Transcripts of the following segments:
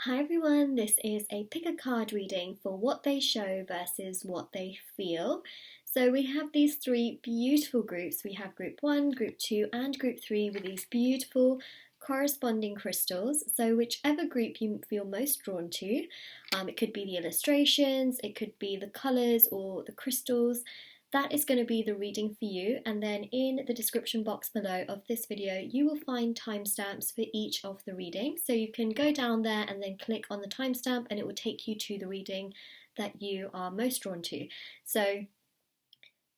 Hi everyone, this is a pick a card reading for what they show versus what they feel. So we have these three beautiful groups. We have group 1, group 2 and group 3 with these beautiful corresponding crystals. So whichever group you feel most drawn to, it could be the illustrations, it could be the colours or the crystals. That is going to be the reading for you, and then in the description box below of this video you will find timestamps for each of the readings, so you can go down there and then click on the timestamp and it will take you to the reading that you are most drawn to. So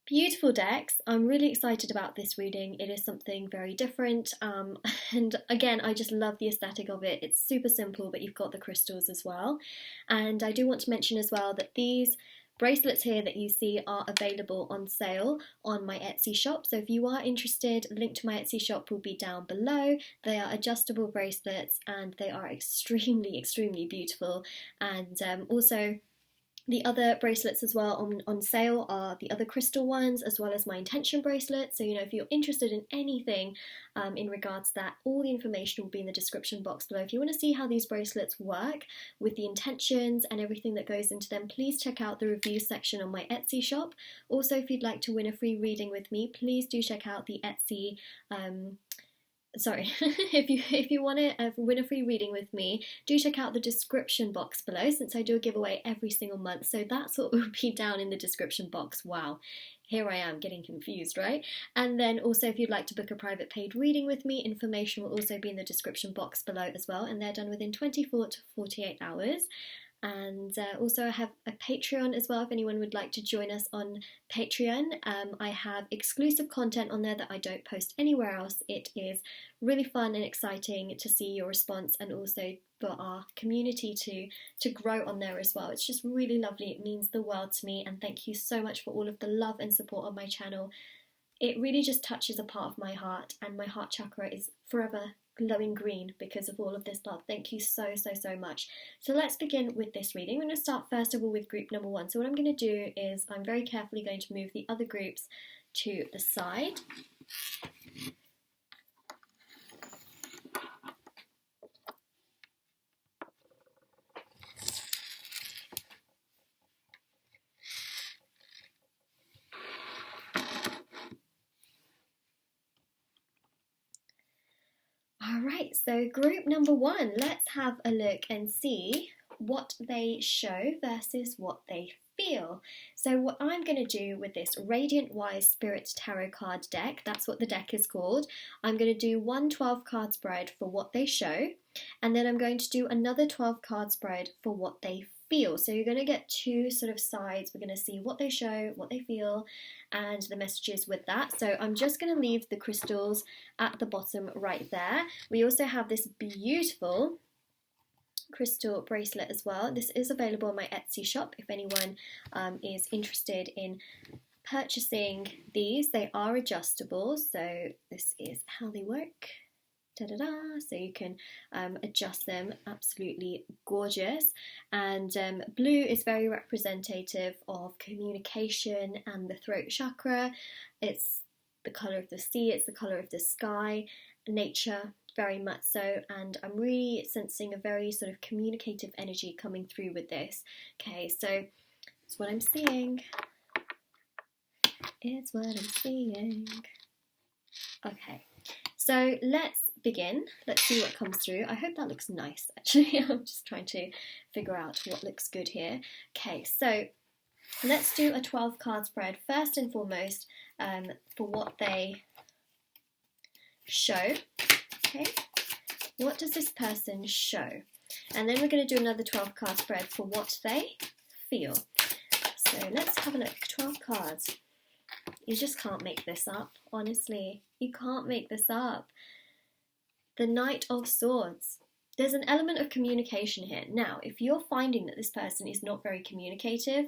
beautiful decks. I'm really excited about this reading. It is something very different, and again I just love the aesthetic of it. It's super simple, but you've got the crystals as well. And I do want to mention as well that these bracelets here that you see are available on sale on my Etsy shop. So if you are interested, link to my Etsy shop will be down below. They are adjustable bracelets and they are extremely beautiful. And also the other bracelets as well on sale are the other crystal ones, as well as my intention bracelet. So, if you're interested in anything in regards to that, all the information will be in the description box below. If you want to see how these bracelets work with the intentions and everything that goes into them, please check out the review section on my Etsy shop. Also, if you'd like to win a free reading with me, please do check out the Etsy if you want to win a free reading with me, do check out the description box below, since I do a giveaway every single month. So that's what will be down in the description box. Wow, here I am getting confused, right? And then also, if you'd like to book a private paid reading with me, information will also be in the description box below as well, and they're done within 24 to 48 hours. And also I have a Patreon as well, if anyone would like to join us on Patreon. I have exclusive content on there that I don't post anywhere else. It is really fun and exciting to see your response, and also for our community to grow on there as well. It's just really lovely. It means the world to me, and thank you so much for all of the love and support on my channel. It really just touches a part of my heart, and my heart chakra is forever glowing green because of all of this love. Thank you so much. So let's begin with this reading. I'm going to start first of all with group number 1. So what I'm going to do is I'm very carefully going to move the other groups to the side. Alright, so group number 1, let's have a look and see what they show versus what they feel. So what I'm going to do with this Radiant Wise Spirit Tarot card deck, that's what the deck is called, I'm going to do one 12 card spread for what they show, and then I'm going to do another 12 card spread for what they feel. So you're going to get two sort of sides. We're going to see what they show, what they feel, and the messages with that. So I'm just going to leave the crystals at the bottom right there. We also have this beautiful crystal bracelet as well. This is available on my Etsy shop if anyone is interested in purchasing these. They are adjustable, so this is how they work. Da-da-da. So you can adjust them. Absolutely gorgeous. And blue is very representative of communication and the throat chakra. It's the colour of the sea, it's the colour of the sky, nature, very much so. And I'm really sensing a very sort of communicative energy coming through with this. Okay, so it's what I'm seeing. It's what I'm seeing. Okay, so let's begin. Let's see what comes through. I hope that looks nice, actually. I'm just trying to figure out what looks good here. Okay, so let's do a 12 card spread first and foremost for what they show. Okay, what does this person show? And then we're going to do another 12 card spread for what they feel. So let's have a look. 12 cards. You just can't make this up, honestly. You can't make this up. The Knight of Swords. There's an element of communication here. Now, if you're finding that this person is not very communicative,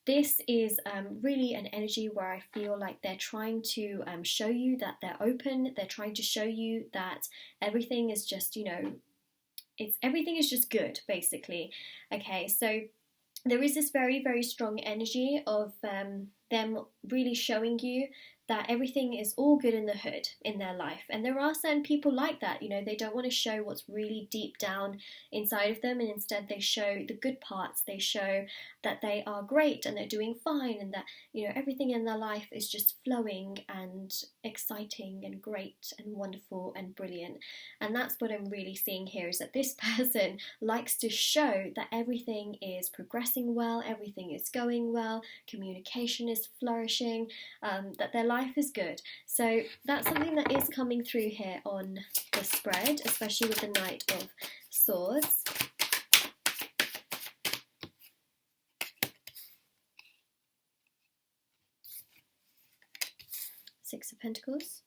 this is really an energy where I feel like they're trying to show you that they're open. They're trying to show you that everything is just, everything is just good, basically. Okay, so there is this very strong energy of them really showing you that everything is all good in the hood in their life. And there are certain people like that, you know, they don't want to show what's really deep down inside of them, and instead they show the good parts. They show that they are great and they're doing fine, and that, you know, everything in their life is just flowing and exciting and great and wonderful and brilliant. And that's what I'm really seeing here, is that this person likes to show that everything is progressing well, everything is going well, communication is flourishing, that their life is good. So that's something that is coming through here on the spread, especially with the Knight of Swords. Six of Pentacles.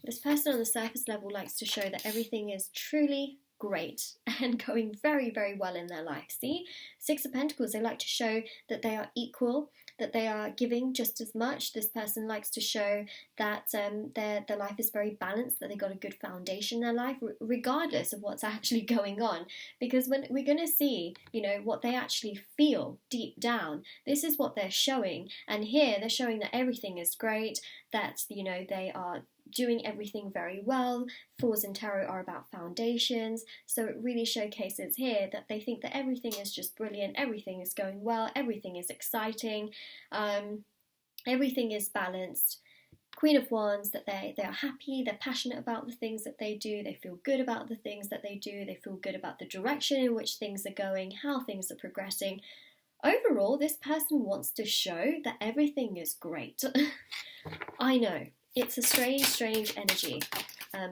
This person on the surface level likes to show that everything is truly great and going very, very well in their life. See, Six of Pentacles, they like to show that they are equal, that they are giving just as much. This person likes to show that their life is very balanced, that they got a good foundation in their life, regardless of what's actually going on. Because when we're going to see, you know, what they actually feel deep down, this is what they're showing. And here they're showing that everything is great, that, you know, they are doing everything very well. Fours in tarot are about foundations, so it really showcases here that they think that everything is just brilliant, everything is going well, everything is exciting, everything is balanced. Queen of Wands, that they are happy, they're passionate about the things that they do, they feel good about the things that they do, they feel good about the direction in which things are going, how things are progressing. Overall, this person wants to show that everything is great. I know. It's a strange, strange energy,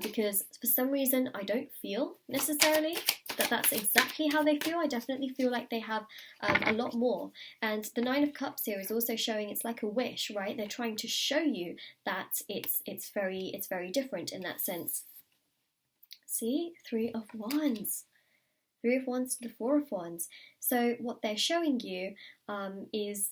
because for some reason I don't feel necessarily that that's exactly how they feel. I definitely feel like they have a lot more. And the Nine of Cups here is also showing it's like a wish, right? They're trying to show you that it's very different in that sense. See, Three of Wands. Three of Wands to the Four of Wands. So what they're showing you is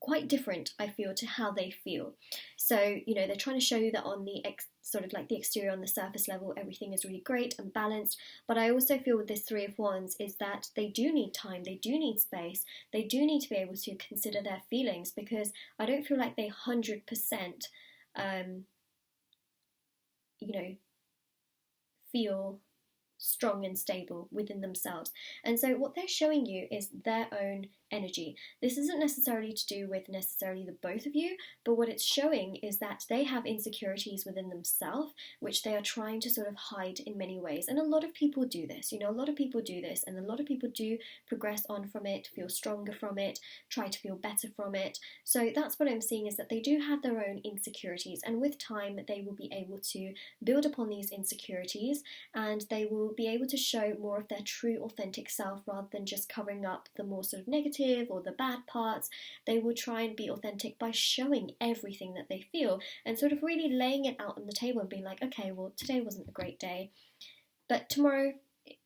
quite different, I feel, to how they feel. So, you know, they're trying to show you that on the sort of like the exterior, on the surface level, everything is really great and balanced. But I also feel with this Three of Wands is that they do need time, they do need space, they do need to be able to consider their feelings, because I don't feel like they 100% you know, feel strong and stable within themselves. And so what they're showing you is their own energy. This isn't necessarily to do with necessarily the both of you, but what it's showing is that they have insecurities within themselves, which they are trying to sort of hide in many ways. And a lot of people do this, you know, a lot of people do this, and a lot of people do progress on from it, feel stronger from it, try to feel better from it. So that's what I'm seeing, is that they do have their own insecurities, and with time they will be able to build upon these insecurities, and they will be able to show more of their true authentic self, rather than just covering up the more sort of negative or the bad parts. They will try and be authentic by showing everything that they feel, and sort of really laying it out on the table and being like, okay, well, today wasn't a great day, but tomorrow,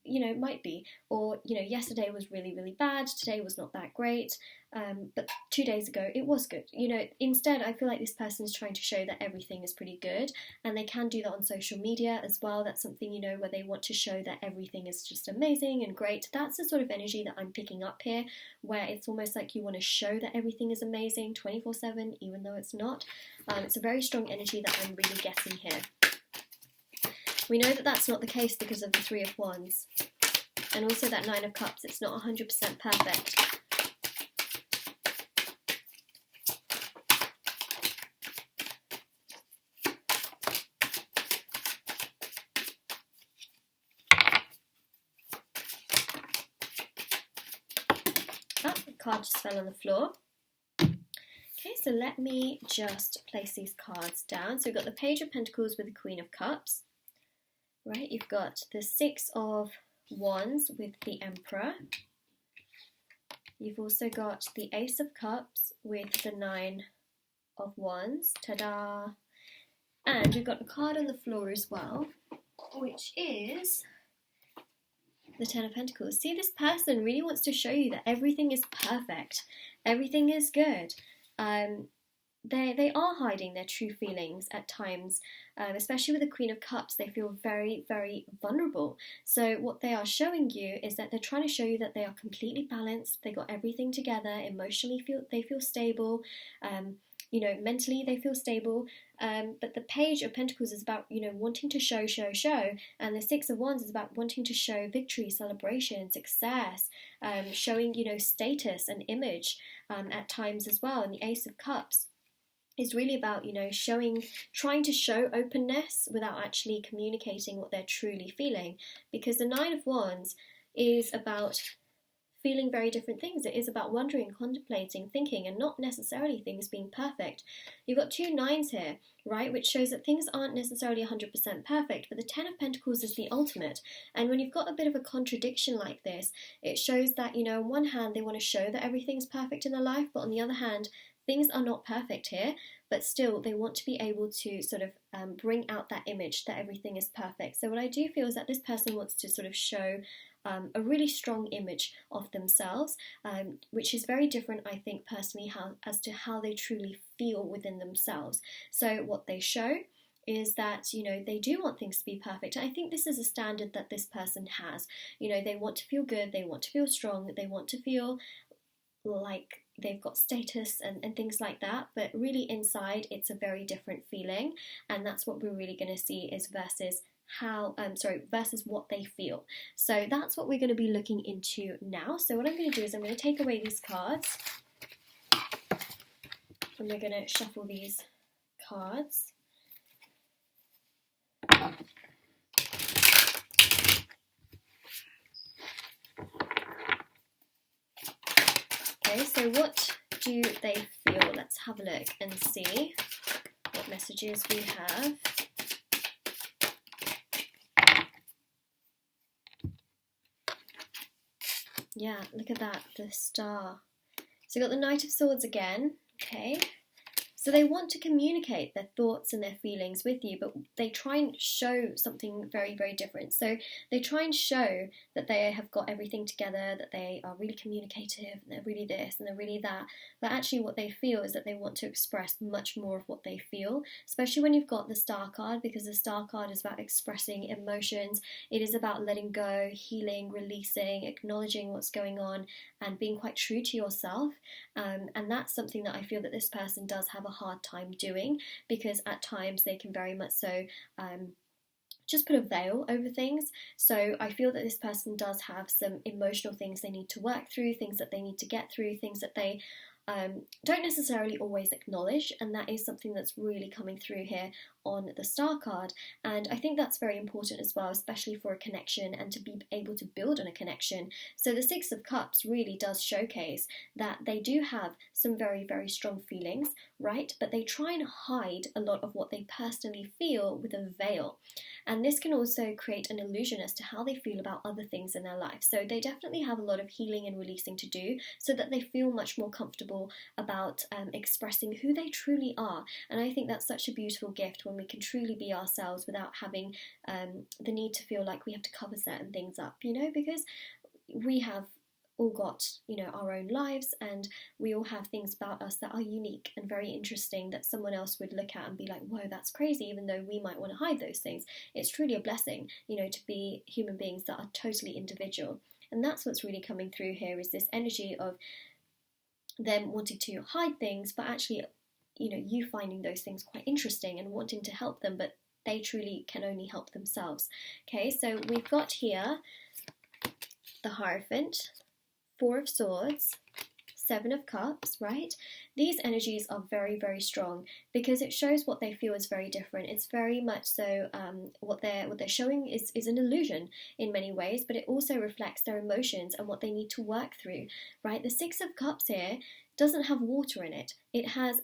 you know, might be. Or, you know, yesterday was really, really bad, today was not that great, but 2 days ago it was good. You know, instead I feel like this person is trying to show that everything is pretty good, and they can do that on social media as well. That's something, you know, where they want to show that everything is just amazing and great. That's the sort of energy that I'm picking up here, where it's almost like you want to show that everything is amazing 24/7, even though it's not. It's a very strong energy that I'm really getting here. We know that that's not the case because of the Three of Wands, and also that Nine of Cups. It's not 100% perfect. Oh, the card just fell on the floor. Okay, so let me just place these cards down. So we've got the Page of Pentacles with the Queen of Cups. Right, you've got the Six of Wands with the Emperor. You've also got the Ace of Cups with the Nine of Wands. Ta-da! And we've got a card on the floor as well, which is the Ten of Pentacles. See, this person really wants to show you that everything is perfect, everything is good. they are hiding their true feelings at times, especially with the Queen of Cups. They feel very, very vulnerable. So what they are showing you is that they're trying to show you that they are completely balanced. They got everything together. Emotionally, they feel stable. Mentally they feel stable. But the Page of Pentacles is about wanting to show, and the Six of Wands is about wanting to show victory, celebration, success, showing status and image at times as well. And the Ace of Cups is really about trying to show openness without actually communicating what they're truly feeling, because the Nine of Wands is about feeling very different things. It is about wondering, contemplating, thinking, and not necessarily things being perfect. You've got two nines here, right, which shows that things aren't necessarily 100% perfect, but the Ten of Pentacles is the ultimate. And when you've got a bit of a contradiction like this, it shows that, on one hand, they want to show that everything's perfect in their life, but on the other hand, things are not perfect here, but still they want to be able to sort of bring out that image that everything is perfect. So what I do feel is that this person wants to sort of show a really strong image of themselves, which is very different, I think, personally, as to how they truly feel within themselves. So what they show is that, they do want things to be perfect. I think this is a standard that this person has. They want to feel good, they want to feel strong, they want to feel like they've got status and things like that, but really inside it's a very different feeling, and that's what we're really going to see is versus what they feel. So that's what we're going to be looking into now. So what I'm going to do is I'm going to take away these cards and we're going to shuffle these cards. Okay, so what do they feel? Let's have a look and see what messages we have. Yeah, look at that, the Star. So you've got the Knight of Swords again, okay. So they want to communicate their thoughts and their feelings with you, but they try and show something very, very different. So they try and show that they have got everything together, that they are really communicative, and they're really this and they're really that. But actually what they feel is that they want to express much more of what they feel, especially when you've got the Star card, because the Star card is about expressing emotions. It is about letting go, healing, releasing, acknowledging what's going on, and being quite true to yourself. And that's something that I feel that this person does have a hard time doing, because at times they can very much so just put a veil over things. So I feel that this person does have some emotional things they need to work through, things that they need to get through, things that they don't necessarily always acknowledge, and that is something that's really coming through here on the Star card. And I think that's very important as well, especially for a connection and to be able to build on a connection. So the Six of Cups really does showcase that they do have some very, very strong feelings, right? But they try and hide a lot of what they personally feel with a veil. And this can also create an illusion as to how they feel about other things in their life. So they definitely have a lot of healing and releasing to do, so that they feel much more comfortable about expressing who they truly are. And I think that's such a beautiful gift when we can truly be ourselves without having the need to feel like we have to cover certain things up, because we have all got our own lives, and we all have things about us that are unique and very interesting that someone else would look at and be like, whoa, that's crazy, even though we might want to hide those things. It's truly a blessing, to be human beings that are totally individual. And that's what's really coming through here, is this energy of them wanting to hide things, but actually you finding those things quite interesting and wanting to help them, but they truly can only help themselves. Okay, so we've got here the Hierophant, Four of Swords, Seven of Cups, right? These energies are very, very strong, because it shows what they feel is very different. It's very much so what they're showing is an illusion in many ways, but it also reflects their emotions and what they need to work through, right? The Six of Cups here doesn't have water in it. It has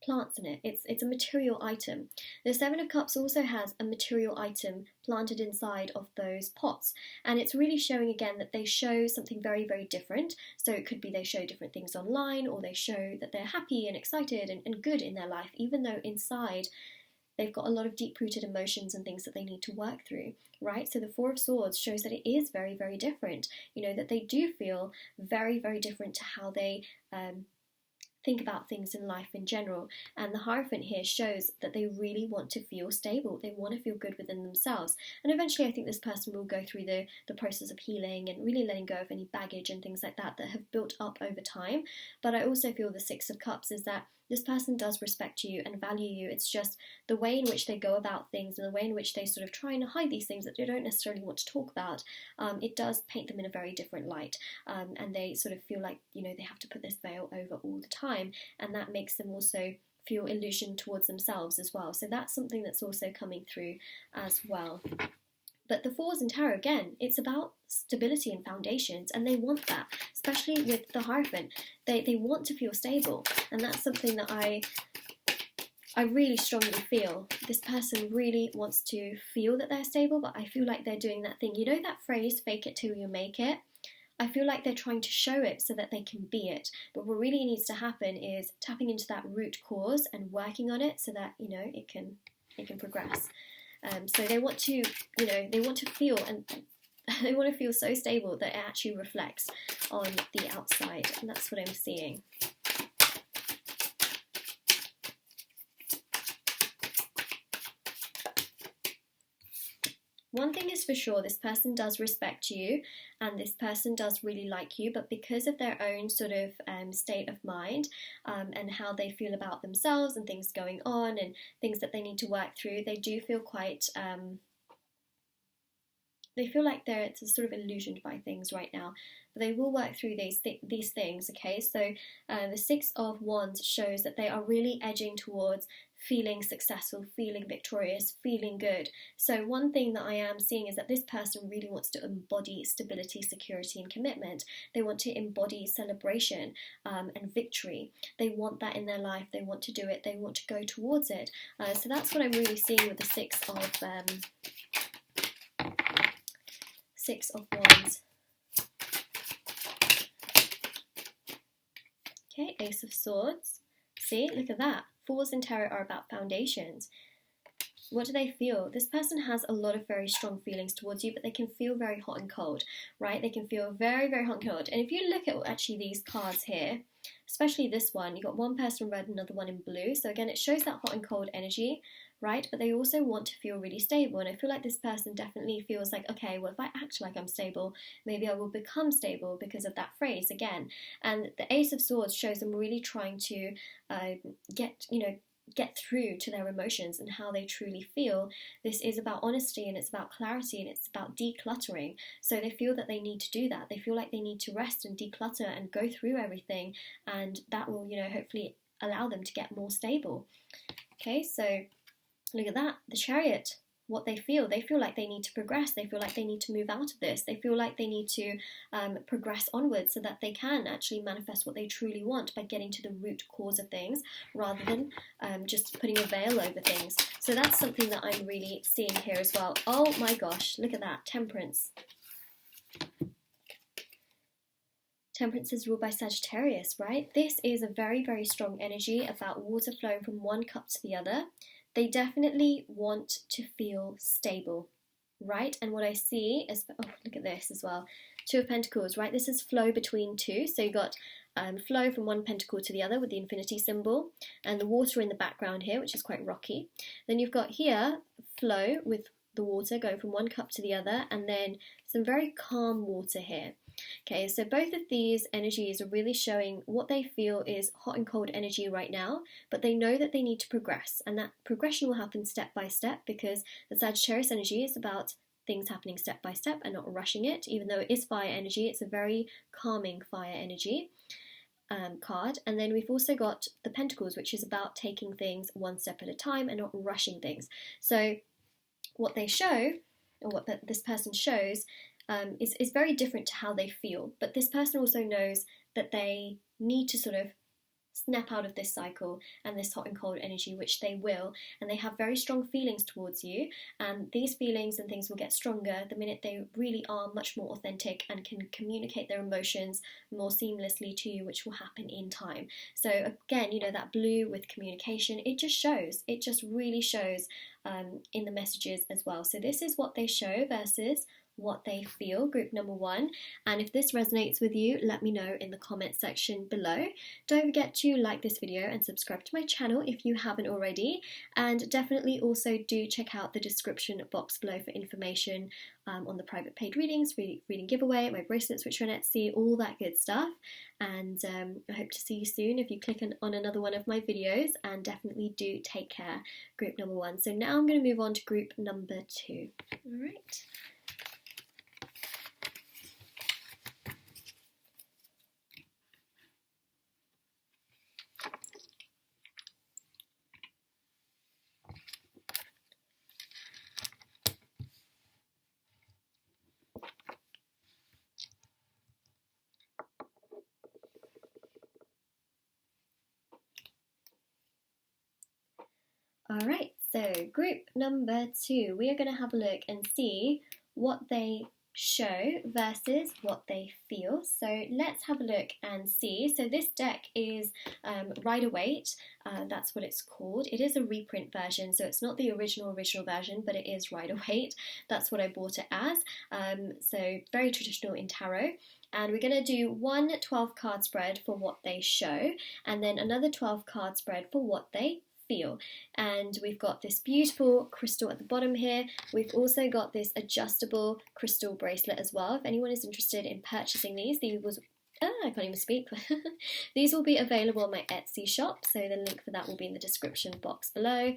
plants in it. It's a material item. The Seven of Cups also has a material item planted inside of those pots, and it's really showing again that they show something very, very different. So it could be they show different things online, or they show that they're happy and excited and good in their life, even though inside they've got a lot of deep-rooted emotions and things that they need to work through, right? So the Four of Swords shows that it is very, very different, that they do feel very, very different to how they think about things in life in general. And the Hierophant here shows that they really want to feel stable. They want to feel good within themselves. And eventually I think this person will go through the process of healing and really letting go of any baggage and things like that have built up over time. But I also feel the Six of Cups is that this person does respect you and value you. It's just the way in which they go about things and the way in which they sort of try and hide these things that they don't necessarily want to talk about. It does paint them in a very different light, and they sort of feel like, you know, they have to put this veil over all the time, and that makes them also feel illusion towards themselves as well. So that's something that's also coming through as well. But the Fours in Tarot, again, it's about stability and foundations, and they want that, especially with the Hierophant. They want to feel stable, and that's something that I really strongly feel. This person really wants to feel that they're stable, but I feel like they're doing that thing. You know that phrase, fake it till you make it? I feel like they're trying to show it so that they can be it. But what really needs to happen is tapping into that root cause and working on it so that, you know, it can progress. So they want to, you know, they want to feel, and they want to feel so stable that it actually reflects on the outside, and that's what I'm seeing. One thing is for sure, this person does respect you and this person does really like you, but because of their own sort of state of mind and how they feel about themselves and things going on and things that they need to work through, they do feel quite, they feel like they're sort of illusioned by things right now. But they will work through these things, okay? So the Six of Wands shows that they are really edging towards feeling successful, feeling victorious, feeling good. So one thing that I am seeing is that this person really wants to embody stability, security and commitment. They want to embody celebration and victory. They want that in their life. They want to do it. They want to go towards it. So that's what I'm really seeing with the Six of Wands. Okay, Ace of Swords. See, look at that. Fours in Tarot are about foundations. What do they feel? This person has a lot of very strong feelings towards you, but they can feel very hot and cold, right? They can feel very, very hot and cold. And if you look at actually these cards here, especially this one, you've got one person in red, another one in blue. So again, it shows that hot and cold energy, right? But they also want to feel really stable. And I feel like this person definitely feels like, okay, well, if I act like I'm stable, maybe I will become stable because of that phrase again. And the Ace of Swords shows them really trying to get through to their emotions and how they truly feel. This is about honesty and it's about clarity and it's about decluttering. So they feel that they need to do that. They feel like they need to rest and declutter and go through everything, and that will, you know, hopefully allow them to get more stable. Okay, so look at that, the Chariot. What they feel like they need to progress. They feel like they need to move out of this. They feel like they need to progress onwards so that they can actually manifest what they truly want by getting to the root cause of things rather than just putting a veil over things. So that's something that I'm really seeing here as well. Oh my gosh, look at that, Temperance. Temperance is ruled by Sagittarius, right? This is a very, very strong energy about water flowing from one cup to the other. They definitely want to feel stable, right? And what I see is, oh, look at this as well. Two of Pentacles, right? This is flow between two. So you've got flow from one pentacle to the other with the infinity symbol and the water in the background here, which is quite rocky. Then you've got here flow with the water going from one cup to the other, and then some very calm water here. Okay, so both of these energies are really showing what they feel is hot and cold energy right now, but they know that they need to progress, and that progression will happen step by step because the Sagittarius energy is about things happening step by step and not rushing it. Even though it is fire energy, it's a very calming fire energy card. And then we've also got the Pentacles, which is about taking things one step at a time and not rushing things. So what they show, or what this person shows, is very different to how they feel. But this person also knows that they need to sort of snap out of this cycle and this hot and cold energy, which they will, and they have very strong feelings towards you, and these feelings and things will get stronger the minute they really are much more authentic and can communicate their emotions more seamlessly to you, which will happen in time. So again, you know, that blue with communication, it just really shows in the messages as well. So this is what they show versus what they feel, group number 1. And if this resonates with you, let me know in the comment section below. Don't forget to like this video and subscribe to my channel if you haven't already, and definitely also do check out the description box below for information on the private paid readings, reading giveaway, my bracelets which are on Etsy, all that good stuff. And I hope to see you soon if you click on another one of my videos, and definitely do take care, group number 1. So now I'm going to move on to group number 2. Alright. Alright, so group number 2, we are going to have a look and see what they show versus what they feel. So let's have a look and see. So this deck is Rider-Waite, that's what it's called. It is a reprint version, so it's not the original version, but it is Rider-Waite. That's what I bought it as. So very traditional in tarot. And we're going to do one 12-card spread for what they show, and then another 12-card spread for what they feel. And we've got this beautiful crystal at the bottom here. We've also got this adjustable crystal bracelet as well. If anyone is interested in purchasing these I can't even speak. These will be available on my Etsy shop, so the link for that will be in the description box below.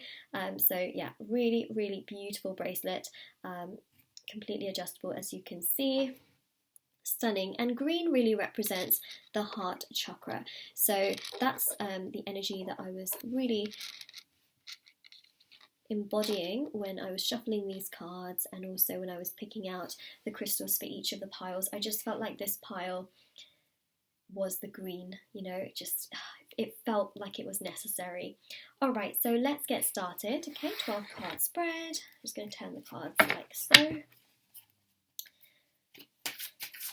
So yeah, really, really beautiful bracelet, completely adjustable as you can see. Stunning. And green really represents the heart chakra, so that's the energy that I was really embodying when I was shuffling these cards, and also when I was picking out the crystals for each of the piles. I just felt like this pile was the green, you know, it felt like it was necessary. Alright, so let's get started. Okay, 12 card spread. I'm just going to turn the cards like so.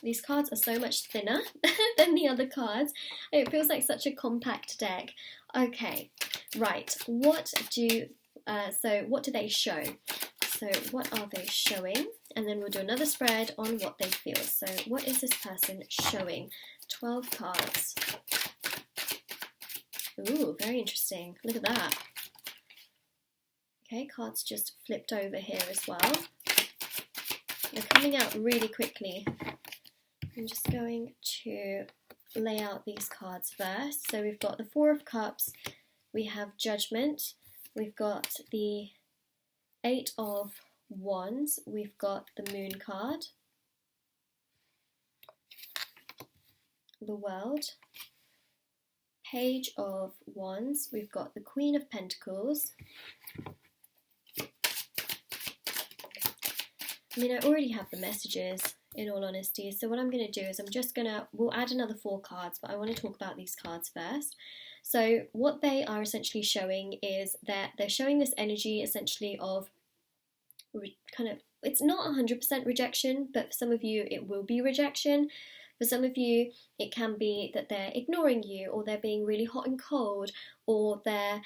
These cards are so much thinner than the other cards. It feels like such a compact deck. Okay, right. What do they show? So what are they showing? And then we'll do another spread on what they feel. So what is this person showing? 12 cards. Ooh, very interesting. Look at that. Okay, cards just flipped over here as well. They're coming out really quickly. I'm just going to lay out these cards first. So we've got the Four of Cups, we have Judgment, we've got the Eight of Wands, we've got the Moon card, the World, Page of Wands, we've got the Queen of Pentacles. I mean, I already have the messages, in all honesty, so what I'm going to do is we'll add another 4 cards, but I want to talk about these cards first. So what they are essentially showing is that they're showing this energy essentially of it's not 100% rejection, but for some of you it will be rejection. For some of you it can be that they're ignoring you, or they're being really hot and cold, or they're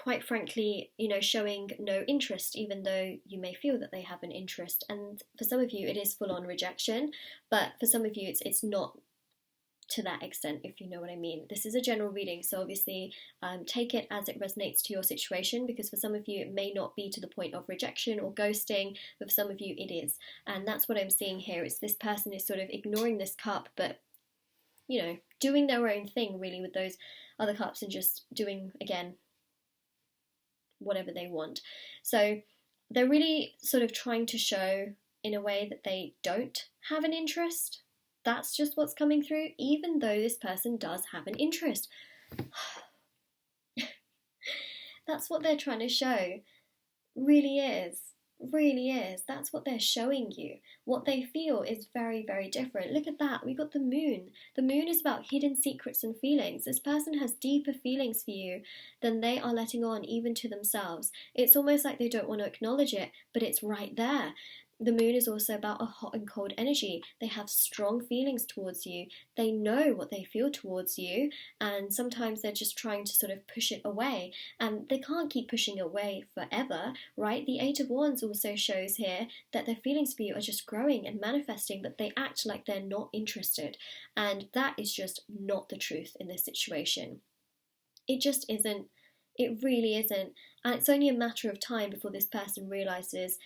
quite frankly, you know, showing no interest, even though you may feel that they have an interest. And for some of you it is full-on rejection, but for some of you it's not to that extent, if you know what I mean. This is a general reading, so obviously take it as it resonates to your situation, because for some of you it may not be to the point of rejection or ghosting, but for some of you it is. And that's what I'm seeing here. It's this person is sort of ignoring this cup, but, you know, doing their own thing really with those other cups, and just doing, again, whatever they want. So they're really sort of trying to show in a way that they don't have an interest. That's just what's coming through, even though this person does have an interest. That's what they're trying to show. Really is. Really is. That's what they're showing you. What they feel is very, very different. Look at that. We got the moon. The moon is about hidden secrets and feelings. This person has deeper feelings for you than they are letting on, even to themselves. It's almost like they don't want to acknowledge it, but it's right there. The moon is also about a hot and cold energy. They have strong feelings towards you. They know what they feel towards you, and sometimes they're just trying to sort of push it away. And they can't keep pushing it away forever, right? The Eight of Wands also shows here that their feelings for you are just growing and manifesting, but they act like they're not interested. And that is just not the truth in this situation. It just isn't. It really isn't. And it's only a matter of time before this person realizes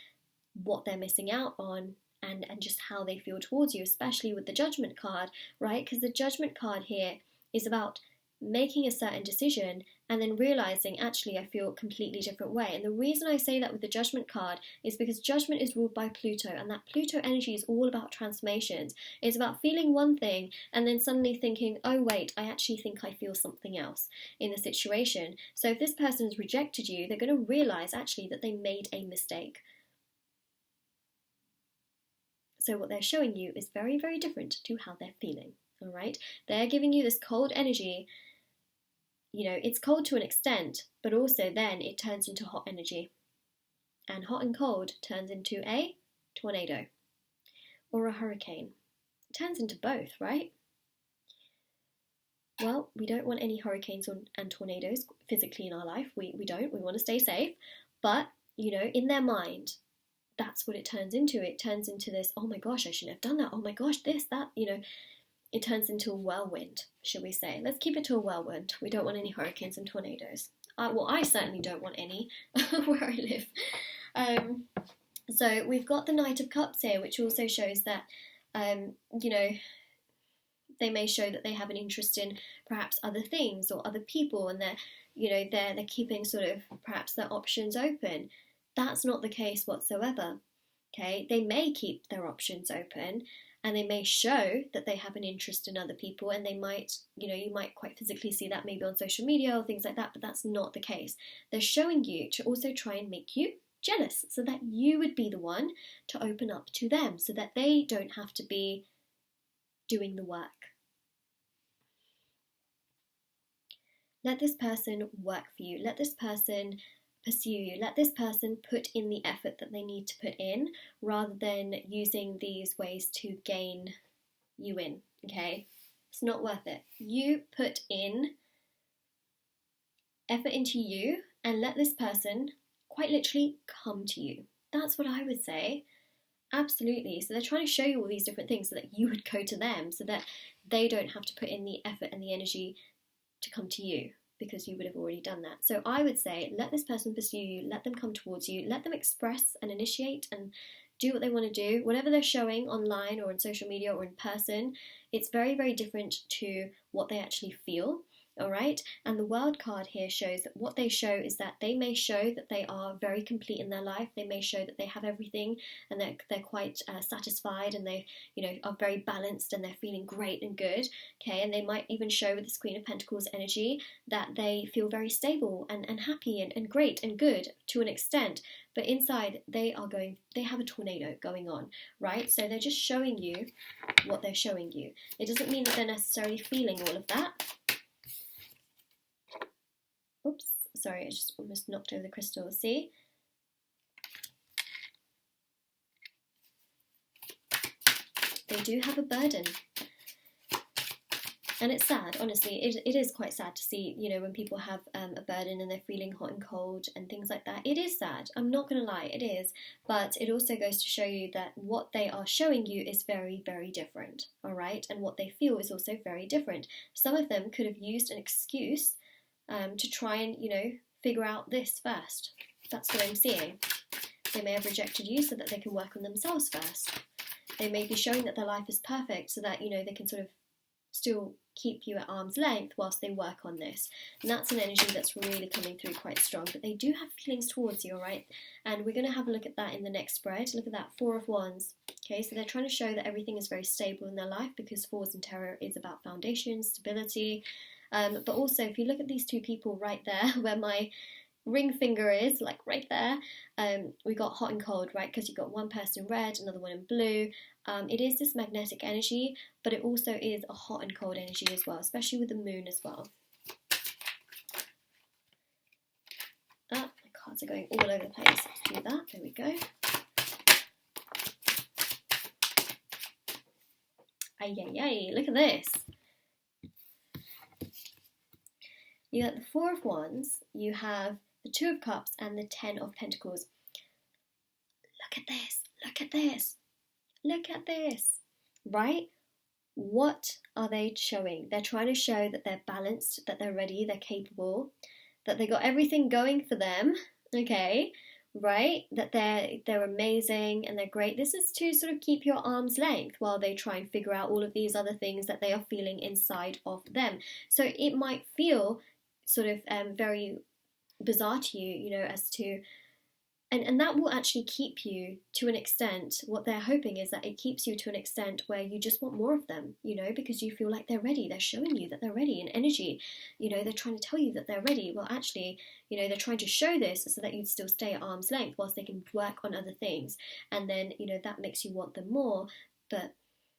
what they're missing out on and just how they feel towards you, especially with the Judgment card, right? Because the Judgment card here is about making a certain decision and then realizing, actually, I feel a completely different way. And the reason I say that with the Judgment card is because Judgment is ruled by Pluto, and that Pluto energy is all about transformations. It's about feeling one thing and then suddenly thinking, oh wait, I actually think I feel something else in the situation. So if this person has rejected you, they're going to realize actually that they made a mistake. So what they're showing you is very, very different to how they're feeling, all right? They're giving you this cold energy. You know, it's cold to an extent, but also then it turns into hot energy. And hot and cold turns into a tornado or a hurricane. It turns into both, right? Well, we don't want any hurricanes and tornadoes physically in our life. We don't. We want to stay safe. But, you know, in their mind, that's what it turns into. It turns into this, oh my gosh, I shouldn't have done that. Oh my gosh, this, that, you know. It turns into a whirlwind, shall we say. Let's keep it to a whirlwind. We don't want any hurricanes and tornadoes. Well, I certainly don't want any where I live. So we've got the Knight of Cups here, which also shows that, you know, they may show that they have an interest in perhaps other things or other people, and they're keeping sort of perhaps their options open. That's not the case whatsoever, okay? They may keep their options open and they may show that they have an interest in other people, and they might, you know, you might quite physically see that maybe on social media or things like that, but that's not the case. They're showing you to also try and make you jealous so that you would be the one to open up to them so that they don't have to be doing the work. Let this person work for you. Let this person pursue you. Let this person put in the effort that they need to put in rather than using these ways to gain you in, okay? It's not worth it. You put in effort into you and let this person quite literally come to you. That's what I would say. Absolutely. So they're trying to show you all these different things so that you would go to them, so that they don't have to put in the effort and the energy to come to you, because you would have already done that. So I would say, let this person pursue you, let them come towards you, let them express and initiate and do what they want to do. Whatever they're showing online or on social media or in person, it's very, very different to what they actually feel. All right, and the World card here shows that what they show is that they may show that they are very complete in their life. They may show that they have everything and they're quite satisfied, and they, you know, are very balanced and they're feeling great and good. Okay, and they might even show with this Queen of Pentacles energy that they feel very stable and happy and great and good to an extent. But inside they have a tornado going on, right? So they're just showing you what they're showing you. It doesn't mean that they're necessarily feeling all of that. Oops, sorry, I just almost knocked over the crystal. See? They do have a burden. And it's sad, honestly. It is quite sad to see, you know, when people have a burden and they're feeling hot and cold and things like that. It is sad. I'm not going to lie, it is. But it also goes to show you that what they are showing you is very, very different, all right? And what they feel is also very different. Some of them could have used an excuse to try and, you know, figure out this first. That's what I'm seeing. They may have rejected you so that they can work on themselves first. They may be showing that their life is perfect so that, you know, they can sort of still keep you at arm's length whilst they work on this. And that's an energy that's really coming through quite strong. But they do have feelings towards you, all right? And we're going to have a look at that in the next spread. Look at that, Four of Wands. Okay, so they're trying to show that everything is very stable in their life, because Fours in Tarot is about foundation, stability. But also, if you look at these two people right there, where my ring finger is, like right there, we got hot and cold, right? Because you've got one person in red, another one in blue. It is this magnetic energy, but it also is a hot and cold energy as well, especially with the moon as well. My cards are going all over the place. Let's do that. There we go. Ay, ay, ay, look at this. You got the Four of Wands, you have the Two of Cups, and the Ten of Pentacles. Look at this, look at this, look at this, right? What are they showing? They're trying to show that they're balanced, that they're ready, they're capable, that they got everything going for them, okay, right? That they're amazing and they're great. This is to sort of keep your arm's length while they try and figure out all of these other things that they are feeling inside of them. So it might feel sort of very bizarre to you, you know, as to, and that will actually keep you to an extent. What they're hoping is that it keeps you to an extent where you just want more of them, you know, because you feel like they're ready. They're showing you that they're ready in energy. You know, they're trying to tell you that they're ready. Well, actually, you know, they're trying to show this so that you'd still stay at arm's length whilst they can work on other things. And then, you know, that makes you want them more, but,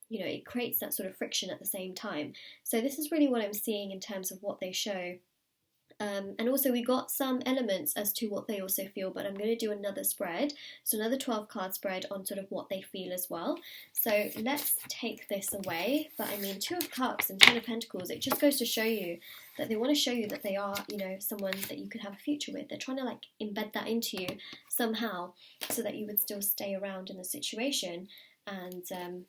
you know, it creates that sort of friction at the same time. So this is really what I'm seeing in terms of what they show. And also we got some elements as to what they also feel, but I'm going to do another spread, so another 12 card spread on sort of what they feel as well. So let's take this away. But I mean, Two of Cups and Ten of Pentacles, it just goes to show you that they want to show you that they are, you know, someone that you could have a future with. They're trying to like embed that into you somehow so that you would still stay around in the situation, and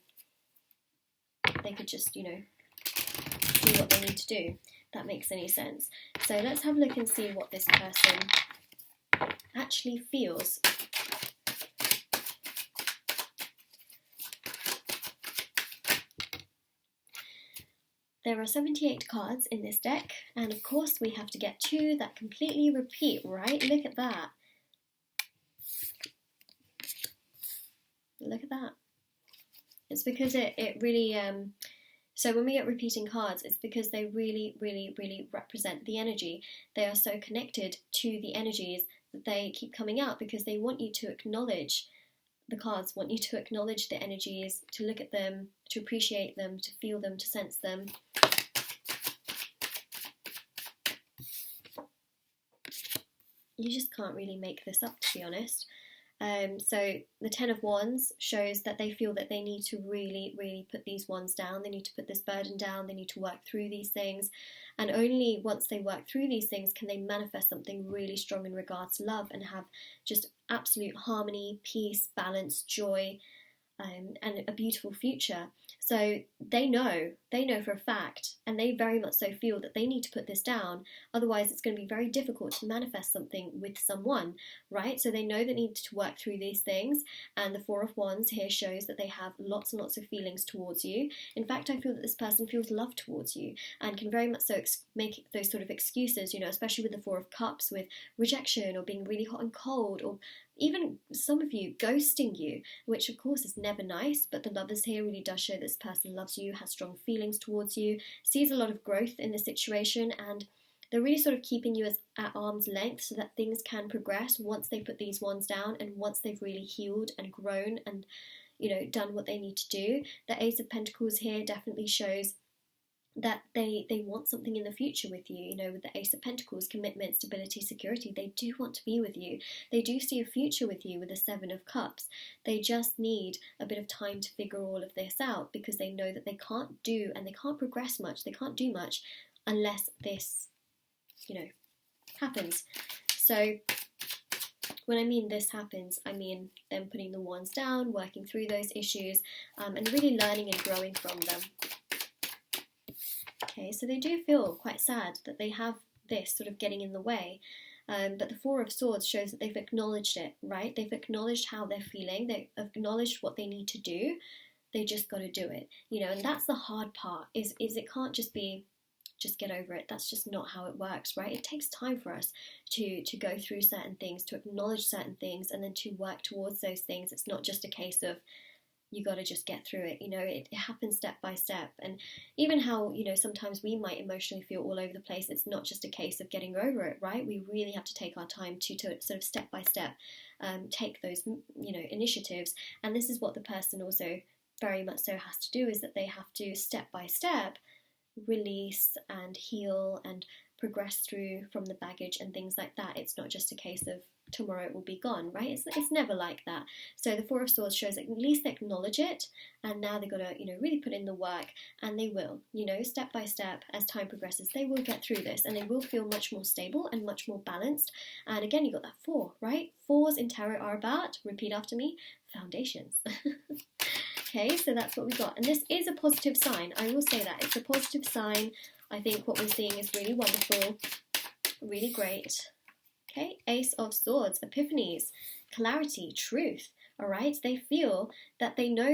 they could just, you know, do what they need to do. That makes any sense. So let's have a look and see what this person actually feels. There are 78 cards in this deck, and of course we have to get two that completely repeat, right? Look at that. Look at that. It's because it really... So when we get repeating cards, it's because they really, really, really represent the energy. They are so connected to the energies that they keep coming out, because they want you to acknowledge the cards, want you to acknowledge the energies, to look at them, to appreciate them, to feel them, to sense them. You just can't really make this up, to be honest. So the Ten of Wands shows that they feel that they need to really, really put these wands down. They need to put this burden down. They need to work through these things. And only once they work through these things can they manifest something really strong in regards to love and have just absolute harmony, peace, balance, joy, and a beautiful future. So they know for a fact, and they very much so feel that they need to put this down, otherwise it's going to be very difficult to manifest something with someone, right? So they know they need to work through these things, and the Four of Wands here shows that they have lots and lots of feelings towards you. In fact, I feel that this person feels love towards you and can very much so make those sort of excuses, you know, especially with the Four of Cups, with rejection or being really hot and cold, or even some of you ghosting you, which of course is never nice, but the Lovers here really does show this person loves you, has strong feelings towards you, sees a lot of growth in the situation, and they're really sort of keeping you at arm's length so that things can progress once they put these wands down and once they've really healed and grown and, you know, done what they need to do. The Ace of Pentacles here definitely shows that they want something in the future with you, you know, with the Ace of Pentacles, commitment, stability, security. They do want to be with you. They do see a future with you with the Seven of Cups. They just need a bit of time to figure all of this out, because they know that they can't do and they can't progress much. They can't do much unless this, you know, happens. So when I mean this happens, I mean them putting the wands down, working through those issues, and really learning and growing from them. Okay, so they do feel quite sad that they have this sort of getting in the way, but the Four of Swords shows that they've acknowledged it, right? They've acknowledged how they're feeling, they've acknowledged what they need to do, they just got to do it, you know, and that's the hard part, is it can't just be, just get over it. That's just not how it works, right? It takes time for us to go through certain things, to acknowledge certain things, and then to work towards those things. It's not just a case of, you got to just get through it, you know, it happens step by step. And even how, you know, sometimes we might emotionally feel all over the place, it's not just a case of getting over it, right? We really have to take our time to sort of step by step take those, you know, initiatives. And this is what the person also very much so has to do, is that they have to step by step release and heal and progress through from the baggage and things like that. It's not just a case of tomorrow it will be gone, right? It's never like that. So the Four of Swords shows that at least they acknowledge it, and now they've got to, really put in the work, and they will, step by step, as time progresses, they will get through this, and they will feel much more stable and much more balanced. And again, you got that 4, right? 4s in tarot are about, repeat after me, foundations. Okay, so that's what we got. And this is a positive sign. I will say that. It's a positive sign. I think what we're seeing is really wonderful, really great. Okay, Ace of Swords, epiphanies, clarity, truth. All right, they feel that they know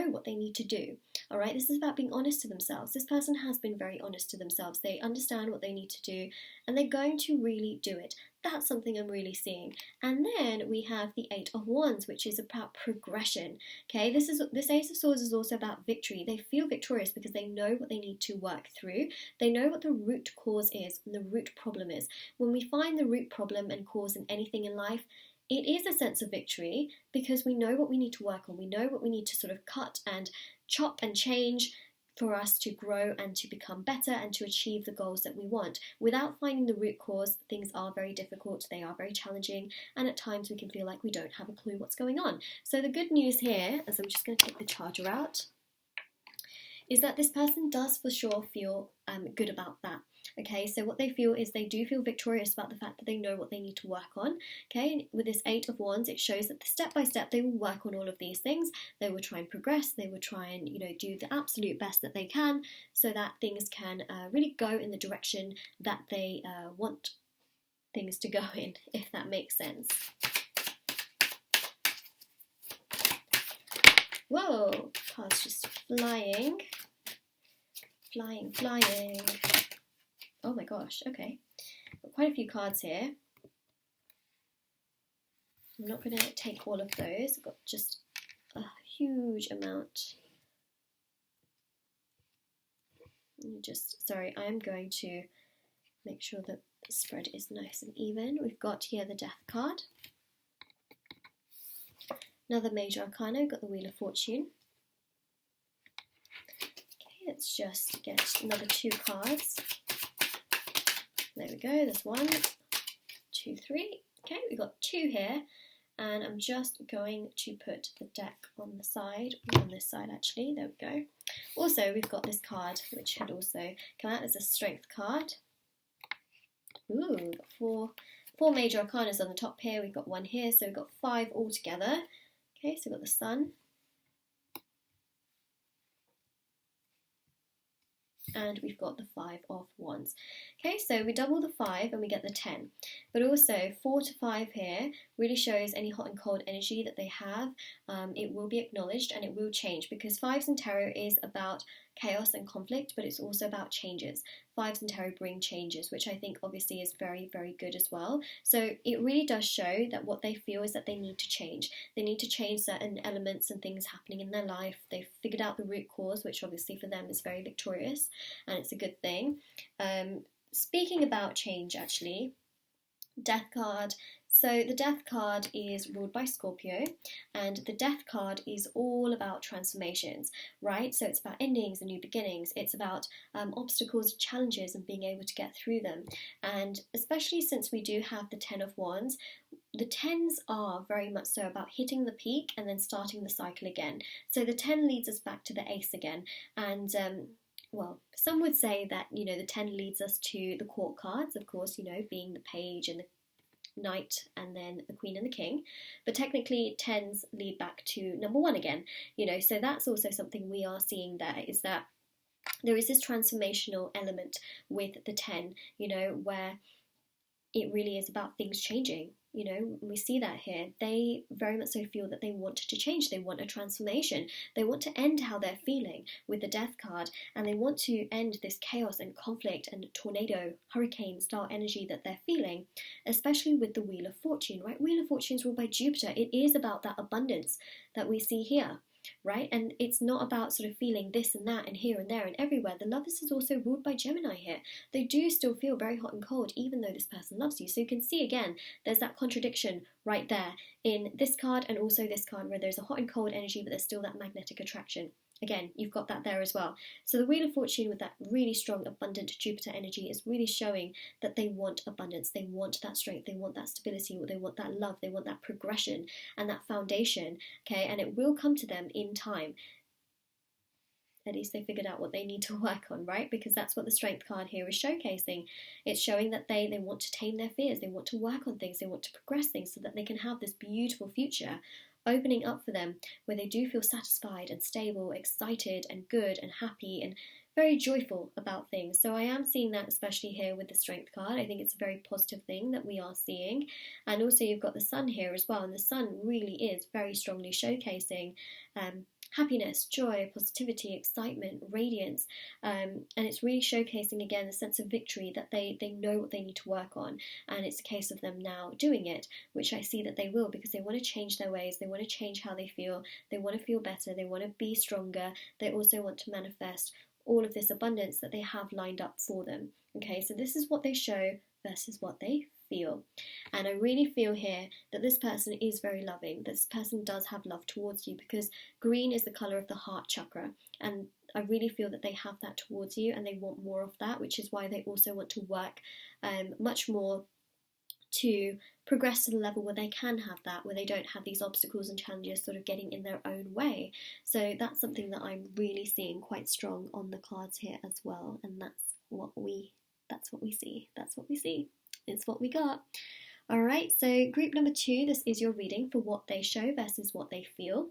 what they need to do. All right, this is about being honest to themselves. This person has been very honest to themselves. They understand what they need to do, and they're going to really do it. That's something I'm really seeing. And then we have the 8 of Wands, which is about progression. Okay, this Ace of Swords is also about victory. They feel victorious because they know what they need to work through. They know what the root cause is and the root problem is. When we find the root problem and cause in anything in life, it is a sense of victory because we know what we need to work on. We know what we need to sort of cut and chop and change for us to grow and to become better and to achieve the goals that we want. Without finding the root cause, things are very difficult, they are very challenging, and at times we can feel like we don't have a clue what's going on. So the good news here, as I'm just going to take the charger out, is that this person does for sure feel good about that. Okay, so what they feel is they do feel victorious about the fact that they know what they need to work on. Okay, and with this 8 of Wands, it shows that step by step they will work on all of these things. They will try and progress. They will try and do the absolute best that they can, so that things can really go in the direction that they want things to go in, if that makes sense. Whoa, cards just flying. Flying. Oh my gosh, okay. Got quite a few cards here. I'm not going to take all of those. I've got just a huge amount. Sorry, I am going to make sure that the spread is nice and even. We've got here the Death card. Another major arcana, we've got the Wheel of Fortune. Okay, let's just get another 2 cards. There we go, there's 1, 2, 3. Okay, we've got 2 here, and I'm just going to put the deck on the side, on this side actually, there we go. Also, we've got this card, which had also come out as a Strength card. Ooh, we've got four major arcanas on the top here, we've got 1 here, so we've got 5 altogether. Okay, so we've got the Sun. And we've got the 5 of Wands. Okay, so we double the 5 and we get the 10. But also 4 to 5 here really shows any hot and cold energy that they have. It will be acknowledged and it will change, because 5s in tarot is about chaos and conflict, but it's also about changes. 5s in tarot bring changes, which I think obviously is very, very good as well. So it really does show that what they feel is that they need to change. They need to change certain elements and things happening in their life. They've figured out the root cause, which obviously for them is very victorious, and it's a good thing. Speaking about change, actually, Death card. So the Death card is ruled by Scorpio, and the Death card is all about transformations, right? So it's about endings and new beginnings. It's about obstacles, challenges, and being able to get through them. And especially since we do have the 10 of Wands, the 10s are very much so about hitting the peak and then starting the cycle again. So the 10 leads us back to the Ace again, and well, some would say that, the 10 leads us to the court cards, of course, being the Page and the Knight and then the Queen and the King, but technically 10s lead back to number 1 again, so that's also something we are seeing there, is that there is this transformational element with the 10, where it really is about things changing. We see that here. They very much so feel that they want to change. They want a transformation. They want to end how they're feeling with the Death card, and they want to end this chaos and conflict and tornado, hurricane style energy that they're feeling, especially with the Wheel of Fortune, right? Wheel of Fortune is ruled by Jupiter. It is about that abundance that we see here, right? And it's not about sort of feeling this and that and here and there and everywhere. The Lovers is also ruled by Gemini here. They do still feel very hot and cold, even though this person loves you. So you can see again, there's that contradiction right there in this card and also this card, where there's a hot and cold energy, but there's still that magnetic attraction. Again, you've got that there as well. So the Wheel of Fortune with that really strong, abundant Jupiter energy is really showing that they want abundance, they want that strength, they want that stability, they want that love, they want that progression and that foundation, okay? And it will come to them in time. At least they figured out what they need to work on, right? Because that's what the Strength card here is showcasing. It's showing that they want to tame their fears, they want to work on things, they want to progress things so that they can have this beautiful future opening up for them, where they do feel satisfied and stable, excited and good and happy and very joyful about things. So I am seeing that, especially here with the Strength card. I think it's a very positive thing that we are seeing. And also you've got the Sun here as well, and the Sun really is very strongly showcasing happiness, joy, positivity, excitement, radiance, and it's really showcasing again the sense of victory, that they know what they need to work on, and it's a case of them now doing it, which I see that they will, because they want to change their ways, they want to change how they feel feel better, they want to be stronger, they also want to manifest all of this abundance that they have lined up for them. Okay, so this is what they show versus what they feel. And I really feel here that this person is very loving. This person does have love towards you, because green is the colour of the heart chakra, and I really feel that they have that towards you and they want more of that, which is why they also want to work much more to progress to the level where they can have that, where they don't have these obstacles and challenges sort of getting in their own way. So that's something that I'm really seeing quite strong on the cards here as well, and that's what we see. It's what we got. Alright, so group number 2, this is your reading for what they show versus what they feel.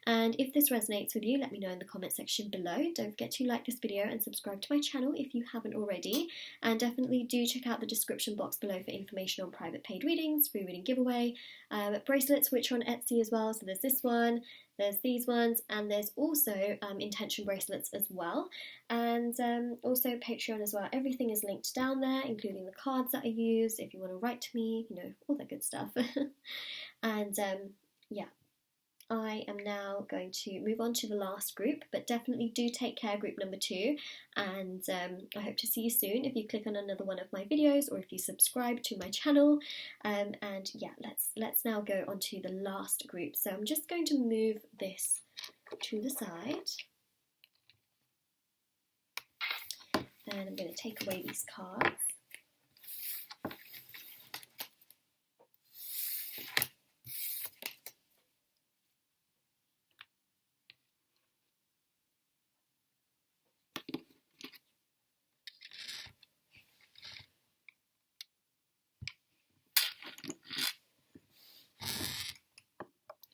And if this resonates with you, let me know in the comment section below. Don't forget to like this video and subscribe to my channel if you haven't already. And definitely do check out the description box below for information on private paid readings, free reading giveaway, bracelets which are on Etsy as well. So there's this one, there's these ones, and there's also intention bracelets as well, and also Patreon as well. Everything is linked down there, including the cards that I use if you want to write to me, you know, all that good stuff. And yeah, I am now going to move on to the last group, but definitely do take care, group number 2, and I hope to see you soon if you click on another one of my videos or if you subscribe to my channel. And yeah, let's now go on to the last group. So I'm just going to move this to the side, and I'm going to take away these cards.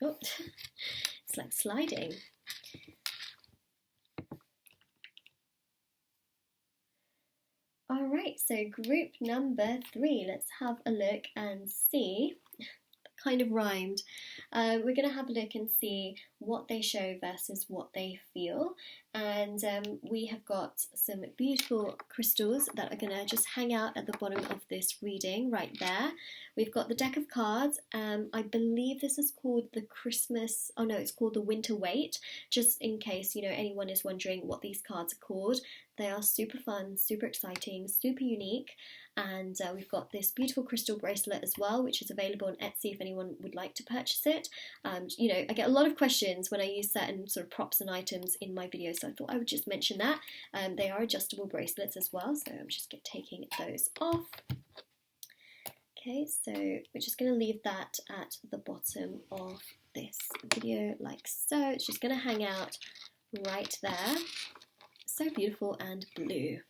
Oh, it's like sliding. Alright, so group number 3, let's have a look and see. Kind of rhymed. We're going to have a look and see what they show versus what they feel. And we have got some beautiful crystals that are going to just hang out at the bottom of this reading right there. We've got the deck of cards. I believe this is called the Christmas, oh no, it's called the Winter Wait, just in case, you know, anyone is wondering what these cards are called. They are super fun, super exciting, super unique. And we've got this beautiful crystal bracelet as well, which is available on Etsy if anyone would like to purchase it. You know, I get a lot of questions when I use certain sort of props and items in my videos, so I thought I would just mention that. They are adjustable bracelets as well, so I'm just taking those off. Okay, so we're just going to leave that at the bottom of this video like so. It's just going to hang out right there. So beautiful and blue.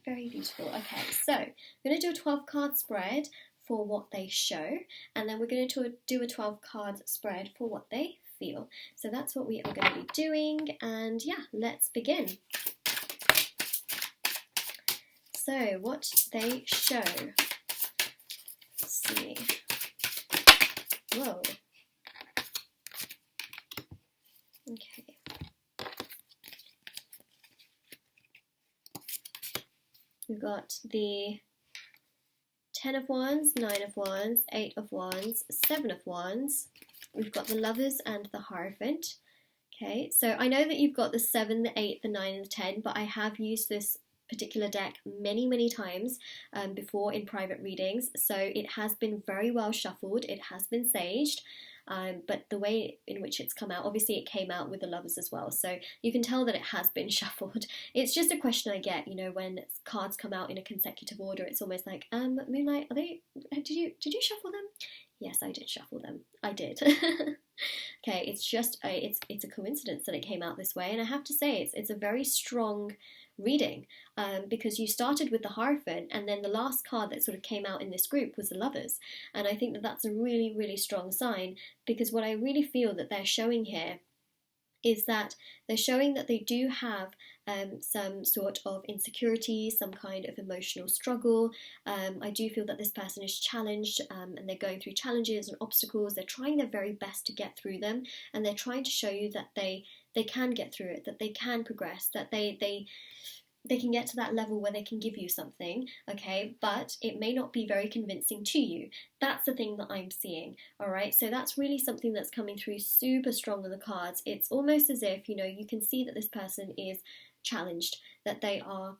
Very beautiful. Okay, so we're going to do a 12 card spread for what they show, and then we're going to do a 12 card spread for what they feel. So that's what we are going to be doing, and yeah, let's begin. So what they show. Let's see. Whoa. Okay. We've got the 10 of Wands, 9 of Wands, 8 of Wands, 7 of Wands. We've got the Lovers and the Hierophant. Okay, so I know that you've got the 7, the 8, the 9 and the 10, but I have used this particular deck many times before in private readings, so it has been very well shuffled, it has been saged, but the way in which it's come out, obviously it came out with the Lovers as well, so you can tell that it has been shuffled. It's just a question I get, you know, when cards come out in a consecutive order. It's almost like, Moonlight, did you shuffle them? Yes, I did shuffle them. I did. Okay, it's just it's a coincidence that it came out this way, and I have to say it's a very strong reading, because you started with the Hierophant, and then the last card that sort of came out in this group was the Lovers, and I think that that's a really strong sign, because what I really feel that they're showing here is that they're showing that they do have some sort of insecurity, some kind of emotional struggle. I do feel that this person is challenged, and they're going through challenges and obstacles. They're trying their very best to get through them, and they're trying to show you that they can get through it, that they can progress, that they can get to that level where they can give you something, okay, but it may not be very convincing to you. That's the thing that I'm seeing, all right? So that's really something that's coming through super strong on the cards. It's almost as if, you know, you can see that this person is challenged, that they are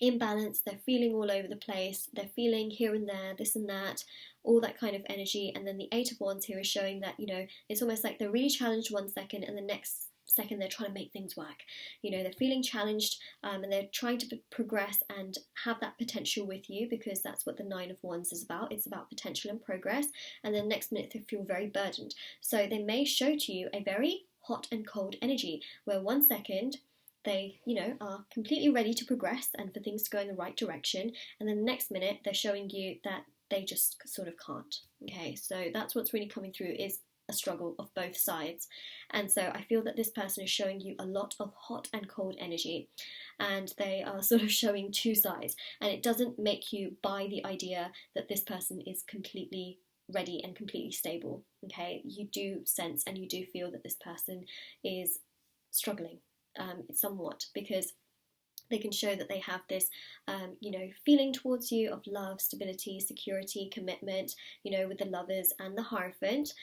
imbalanced, they're feeling all over the place, they're feeling here and there, this and that, all that kind of energy. And then the Eight of Wands here is showing that, you know, it's almost like they're really challenged one second, and the next second they're trying to make things work. You know, they're feeling challenged, and they're trying to progress and have that potential with you, because that's what the Nine of Wands is about. It's about potential and progress, and then next minute they feel very burdened. So they may show to you a very hot and cold energy, where one second they, you know, are completely ready to progress and for things to go in the right direction, and then the next minute they're showing you that they just sort of can't. Okay, so that's what's really coming through, is a struggle of both sides. And so I feel that this person is showing you a lot of hot and cold energy, and they are sort of showing two sides, and it doesn't make you buy the idea that this person is completely ready and completely stable. Okay, you do sense and you do feel that this person is struggling somewhat, because they can show that they have this, you know, feeling towards you of love, stability, security, commitment, you know, with the Lovers and the Hierophant.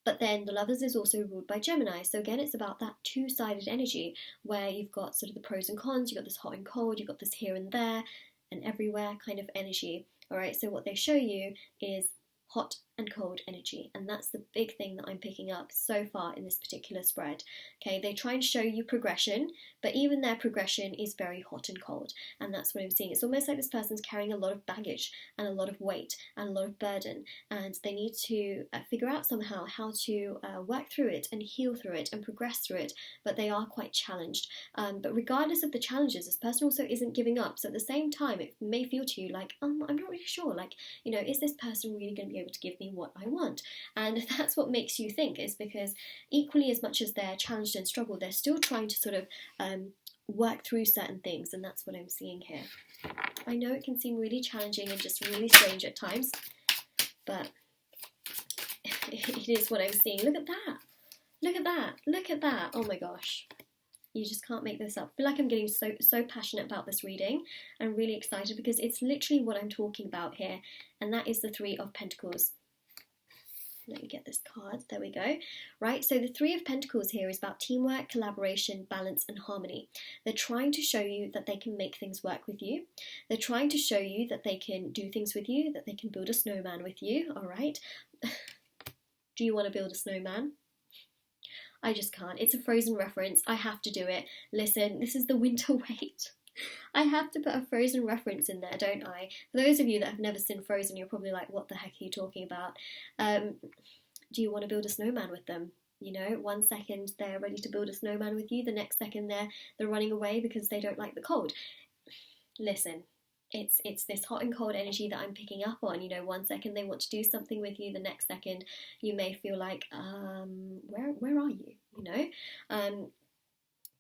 But then the Lovers is also ruled by Gemini. So again, it's about that two-sided energy, where you've got sort of the pros and cons, you've got this hot and cold, you've got this here and there and everywhere kind of energy. All right, so what they show you is hot and cold energy, and that's the big thing that I'm picking up so far in this particular spread. Okay, they try and show you progression, but even their progression is very hot and cold, and that's what I'm seeing. It's almost like this person's carrying a lot of baggage and a lot of weight and a lot of burden, and they need to figure out somehow how to work through it and heal through it and progress through it, but they are quite challenged. But regardless of the challenges, this person also isn't giving up. So at the same time, it may feel to you like, I'm not really sure, like, you know, is this person really going to be able to give me what I want? And that's what makes you think, is because equally as much as they're challenged and struggle, they're still trying to sort of work through certain things, and that's what I'm seeing here. I know it can seem really challenging and just really strange at times, but it is what I'm seeing. Look at that! Look at that! Look at that! Oh my gosh. You just can't make this up. I feel like I'm getting so passionate about this reading. I'm really excited because it's literally what I'm talking about here, and that is the Three of Pentacles. Let me get this card. There we go. Right, so the Three of Pentacles here is about teamwork, collaboration, balance, and harmony. They're trying to show you that they can make things work with you. They're trying to show you that they can do things with you, that they can build a snowman with you, all right? Do you want to build a snowman? I just can't. It's a Frozen reference. I have to do it. Listen, this is the winter wait. I have to put a Frozen reference in there, don't I? For those of you that have never seen Frozen, you're probably like, what the heck are you talking about? Do you want to build a snowman with them? You know, one second they're ready to build a snowman with you, the next second they're running away because they don't like the cold. Listen, it's this hot and cold energy that I'm picking up on. You know, one second they want to do something with you, the next second you may feel like, where are you? You know?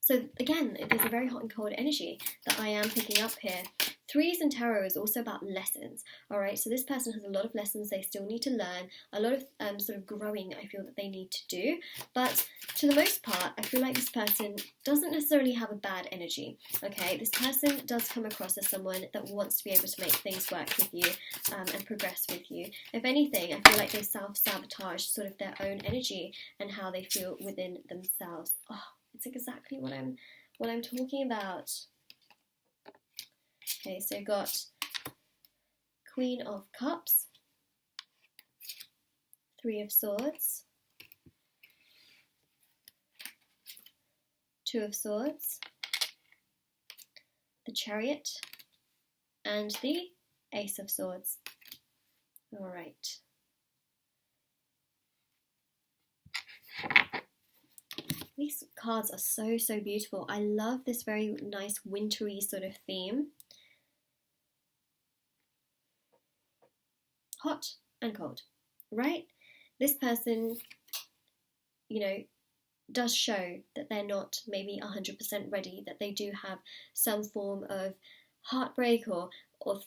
So again, there's a very hot and cold energy that I am picking up here. Threes in tarot is also about lessons, all right? So this person has a lot of lessons they still need to learn, a lot of sort of growing I feel that they need to do, but to the most part, I feel like this person doesn't necessarily have a bad energy, okay? This person does come across as someone that wants to be able to make things work with you and progress with you. If anything, I feel like they self-sabotage sort of their own energy and how they feel within themselves. Oh, it's exactly what I'm talking about. Okay, so you've got Queen of Cups, Three of Swords, Two of Swords, the Chariot, and the Ace of Swords. All right. These cards are so beautiful. I love this very nice wintry sort of theme. Hot and cold, right? This person, you know, does show that they're not maybe 100% ready, that they do have some form of heartbreak or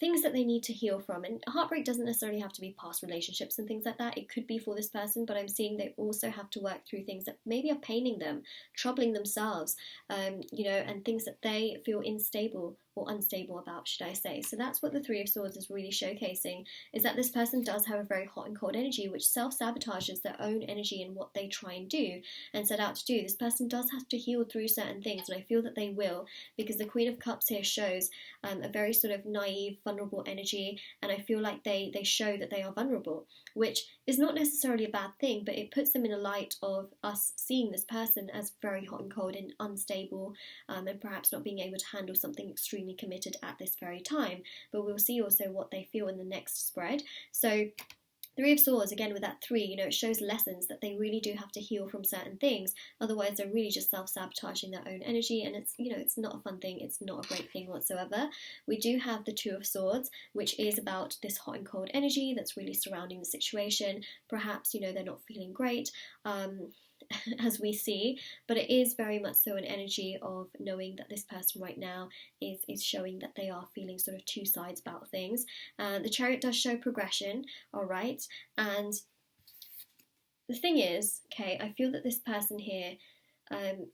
things that they need to heal from. And heartbreak doesn't necessarily have to be past relationships and things like that. It could be for this person, but I'm seeing they also have to work through things that maybe are paining them, troubling themselves, you know, and things that they feel unstable about, should I say. So that's what the Three of Swords is really showcasing, is that this person does have a very hot and cold energy, which self-sabotages their own energy and what they try and do and set out to do. This person does have to heal through certain things, and I feel that they will, because the Queen of Cups here shows a very sort of naive, vulnerable energy, and I feel like they show that they are vulnerable, which is not necessarily a bad thing, but it puts them in a light of us seeing this person as very hot and cold and unstable, and perhaps not being able to handle something extremely committed at this very time. But we'll see also what they feel in the next spread. So Three of Swords, again with that three, you know, it shows lessons that they really do have to heal from certain things. Otherwise, they're really just self-sabotaging their own energy, and it's, you know, it's not a fun thing. It's not a great thing whatsoever. We do have the Two of Swords, which is about this hot and cold energy that's really surrounding the situation. Perhaps, you know, they're not feeling great, as we see, but it is very much so an energy of knowing that this person right now is showing that they are feeling sort of two sides about things. The Chariot does show progression, all right, and the thing is, okay, I feel that this person here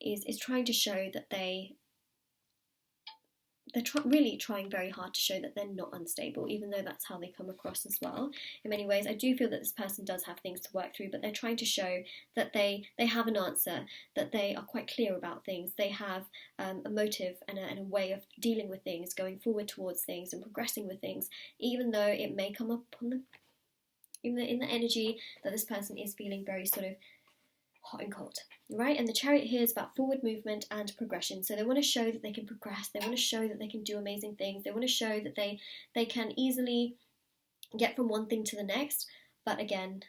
is trying to show that they're really trying very hard to show that they're not unstable, even though that's how they come across as well. In many ways, I do feel that this person does have things to work through, but they're trying to show that they have an answer, that they are quite clear about things. They have a motive and a way of dealing with things, going forward towards things and progressing with things, even though it may come up on in the energy that this person is feeling very sort of hot and cold, right? And the Chariot here is about forward movement and progression. So they want to show that they can progress, they want to show that they can do amazing things, they want to show that they can easily get from one thing to the next, but again,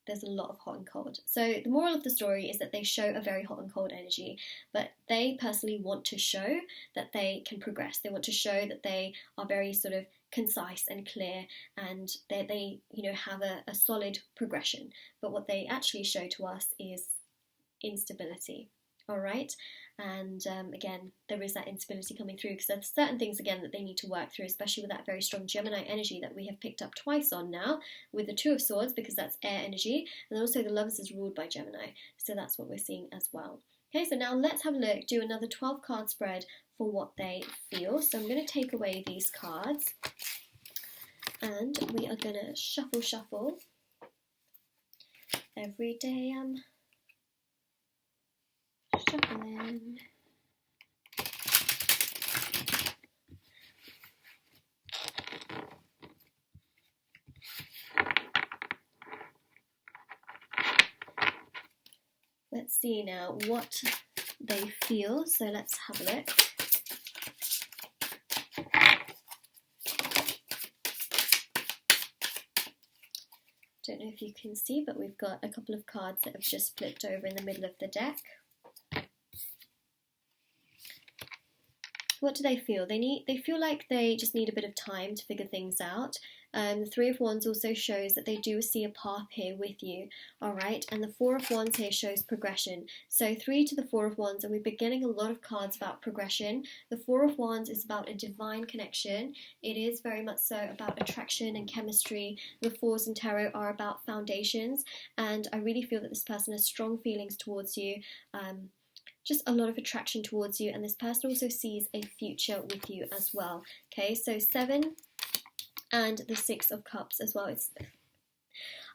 there's a lot of hot and cold. So the moral of the story is that they show a very hot and cold energy, but they personally want to show that they can progress. They want to show that they are very sort of concise and clear, and they you know, have a solid progression. But what they actually show to us is instability, all right? And again, there is that instability coming through, because there's certain things again that they need to work through, especially with that very strong Gemini energy that we have picked up twice on now with the Two of Swords, because that's air energy, and also the Lovers is ruled by Gemini, so that's what we're seeing as well. Okay, so now let's have a look, do another 12 card spread for what they feel. So I'm going to take away these cards and we are going to shuffle. Every day I'm shuffling. Let's see now what they feel. So let's have a look. Don't know if you can see, but we've got a couple of cards that have just flipped over in the middle of the deck. What do they feel? They feel like they just need a bit of time to figure things out. The Three of Wands also shows that they do see a path here with you, alright? And the Four of Wands here shows progression. So 3 to the Four of Wands, and we've been getting a lot of cards about progression. The Four of Wands is about a divine connection. It is very much so about attraction and chemistry. The Fours in Tarot are about foundations, and I really feel that this person has strong feelings towards you. Just a lot of attraction towards you, and this person also sees a future with you as well. Okay, so 7 and the Six of Cups as well.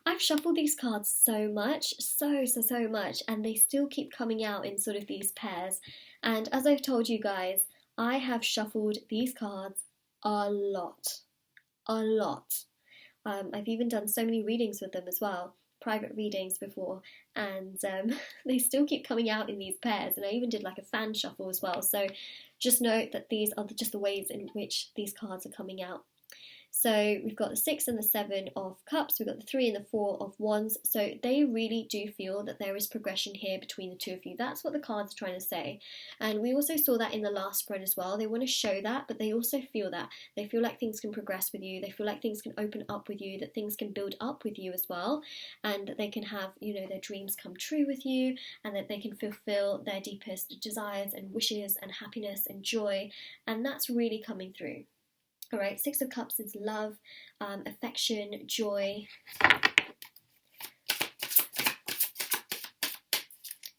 I've shuffled these cards so much, so much, and they still keep coming out in sort of these pairs. And as I've told you guys, I have shuffled these cards a lot. I've even done so many readings with them as well, private readings before, and they still keep coming out in these pairs, and I even did like a fan shuffle as well, so just note that these are just the ways in which these cards are coming out. So we've got the 6 and the 7 of cups, we've got the 3 and the 4 of wands, so they really do feel that there is progression here between the two of you. That's what the cards are trying to say. And we also saw that in the last spread as well. They want to show that, but they also feel that. They feel like things can progress with you, they feel like things can open up with you, that things can build up with you as well, and that they can have, you know, their dreams come true with you, and that they can fulfill their deepest desires and wishes and happiness and joy, and that's really coming through. Alright, 6 of Cups is love, affection, joy.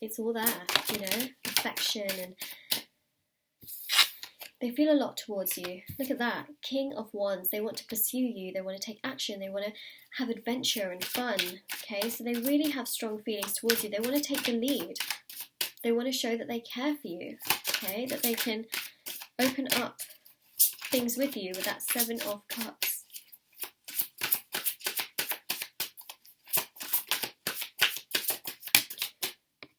It's all there, you know, affection, and they feel a lot towards you. Look at that, King of Wands. They want to pursue you, they want to take action, they want to have adventure and fun, okay? So they really have strong feelings towards you. They want to take the lead. They want to show that they care for you, okay? That they can open up things with you with that 7 of Cups.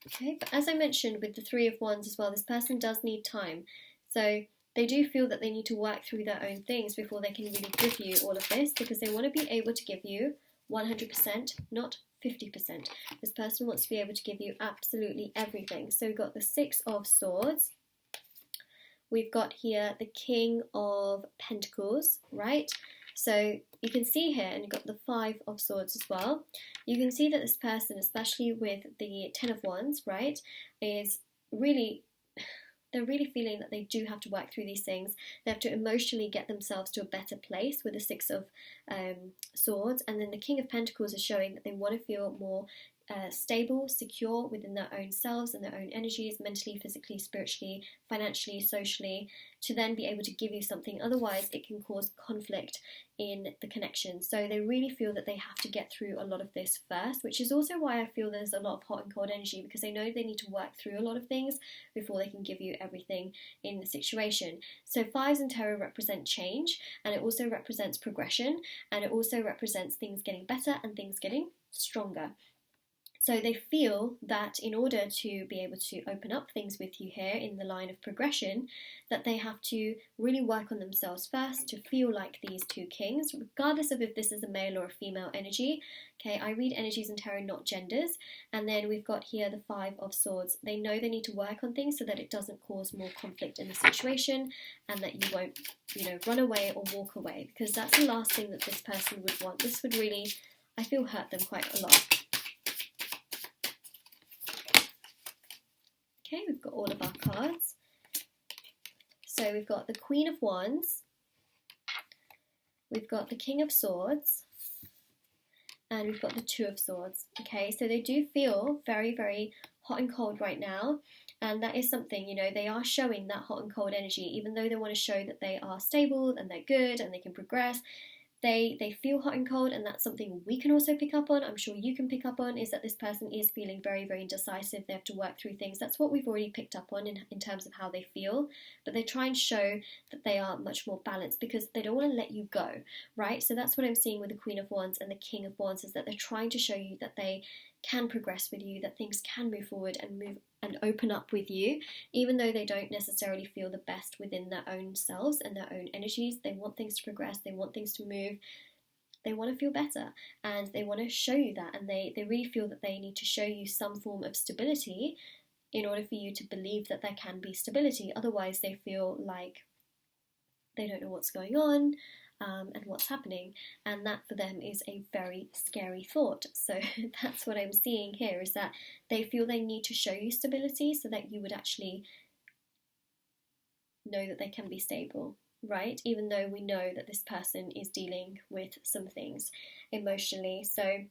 Okay, but as I mentioned with the 3 of Wands as well, this person does need time. So they do feel that they need to work through their own things before they can really give you all of this, because they want to be able to give you 100%, not 50%. This person wants to be able to give you absolutely everything. So we've got the 6 of Swords. We've got here the King of Pentacles, right? So you can see here, and you've got the 5 of Swords as well. You can see that this person, especially with the 10 of Wands, right, is really, they're really feeling that they do have to work through these things. They have to emotionally get themselves to a better place with the 6 of Swords. And then the King of Pentacles is showing that they want to feel more stable, secure within their own selves and their own energies, mentally, physically, spiritually, financially, socially, to then be able to give you something. Otherwise, it can cause conflict in the connection. So they really feel that they have to get through a lot of this first, which is also why I feel there's a lot of hot and cold energy, because they know they need to work through a lot of things before they can give you everything in the situation. So 5s in tarot represent change, and it also represents progression, and it also represents things getting better and things getting stronger. So they feel that in order to be able to open up things with you here in the line of progression, that they have to really work on themselves first to feel like these 2 kings, regardless of if this is a male or a female energy. Okay, I read energies in tarot, not genders. And then we've got here the 5 of Swords. They know they need to work on things so that it doesn't cause more conflict in the situation, and that you won't, you know, run away or walk away, because that's the last thing that this person would want. This would really, I feel, hurt them quite a lot. Okay, we've got all of our cards. So we've got the Queen of Wands, we've got the King of Swords, and we've got the 2 of Swords. Okay, so they do feel very, very hot and cold right now, and that is something, you know, they are showing that hot and cold energy, even though they want to show that they are stable and they're good and they can progress. They feel hot and cold, and that's something we can also pick up on. I'm sure you can pick up on, is that this person is feeling very, very indecisive. They have to work through things. That's what we've already picked up on in terms of how they feel. But they try and show that they are much more balanced because they don't want to let you go, right? So that's what I'm seeing with the Queen of Wands and the King of Wands, is that they're trying to show you that they can progress with you, that things can move forward and move and open up with you, even though they don't necessarily feel the best within their own selves and their own energies. They want things to progress, they want things to move, they want to feel better, and they want to show you that, and they really feel that they need to show you some form of stability in order for you to believe that there can be stability. Otherwise they feel like they don't know what's going on, and what's happening, and that for them is a very scary thought. So that's what I'm seeing here, is that they feel they need to show you stability so that you would actually know that they can be stable, right? Even though we know that this person is dealing with some things emotionally. So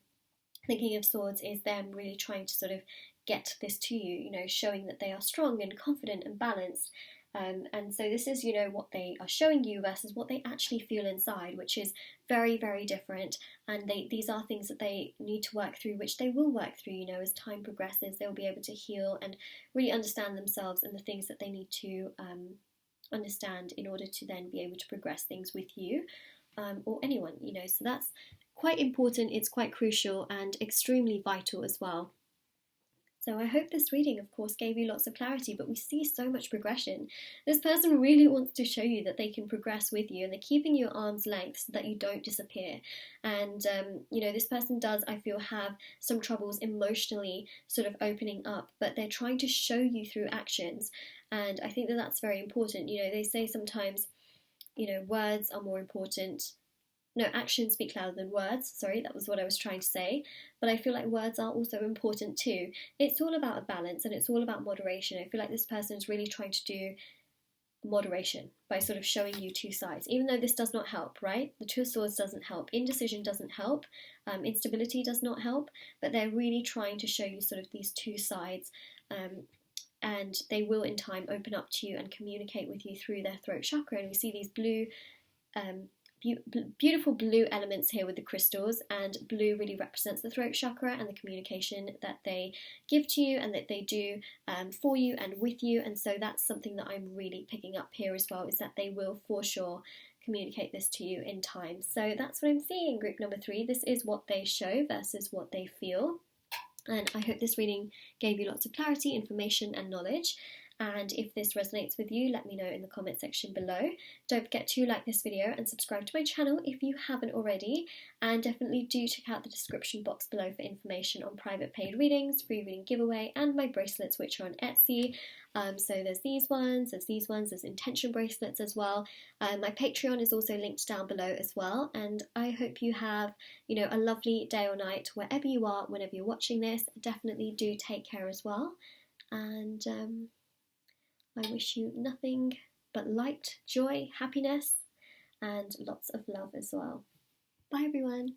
the King of Swords is them really trying to sort of get this to you, you know, showing that they are strong and confident and balanced. And so this is, you know, what they are showing you versus what they actually feel inside, which is very, very different. And these are things that they need to work through, which they will work through, you know, as time progresses. They'll be able to heal and really understand themselves and the things that they need to understand in order to then be able to progress things with you, or anyone, you know. So that's quite important, it's quite crucial and extremely vital as well. So I hope this reading, of course, gave you lots of clarity, but we see so much progression. This person really wants to show you that they can progress with you, and they're keeping you at arm's length so that you don't disappear. And, you know, this person does, I feel, have some troubles emotionally sort of opening up, but they're trying to show you through actions. And I think that that's very important. You know, they say sometimes, you know, words are more important. No, actions speak louder than words. Sorry, that was what I was trying to say. But I feel like words are also important too. It's all about a balance, and it's all about moderation. I feel like this person is really trying to do moderation by sort of showing you two sides, even though this does not help, right? The Two of Swords doesn't help, indecision doesn't help, instability does not help, but they're really trying to show you sort of these two sides, and they will in time open up to you and communicate with you through their throat chakra. And we see these blue beautiful blue elements here with the crystals, and blue really represents the throat chakra and the communication that they give to you and that they do for you and with you. And so that's something that I'm really picking up here as well, is that they will for sure communicate this to you in time. So that's what I'm seeing, group number 3. This is what they show versus what they feel. And I hope this reading gave you lots of clarity, information and knowledge. And if this resonates with you, let me know in the comment section below. Don't forget to like this video and subscribe to my channel if you haven't already. And definitely do check out the description box below for information on private paid readings, free reading giveaway, and my bracelets, which are on Etsy. So there's these ones, there's intention bracelets as well. My Patreon is also linked down below as well. And I hope you have, you know, a lovely day or night wherever you are, whenever you're watching this. Definitely do take care as well. And I wish you nothing but light, joy, happiness, and lots of love as well. Bye everyone.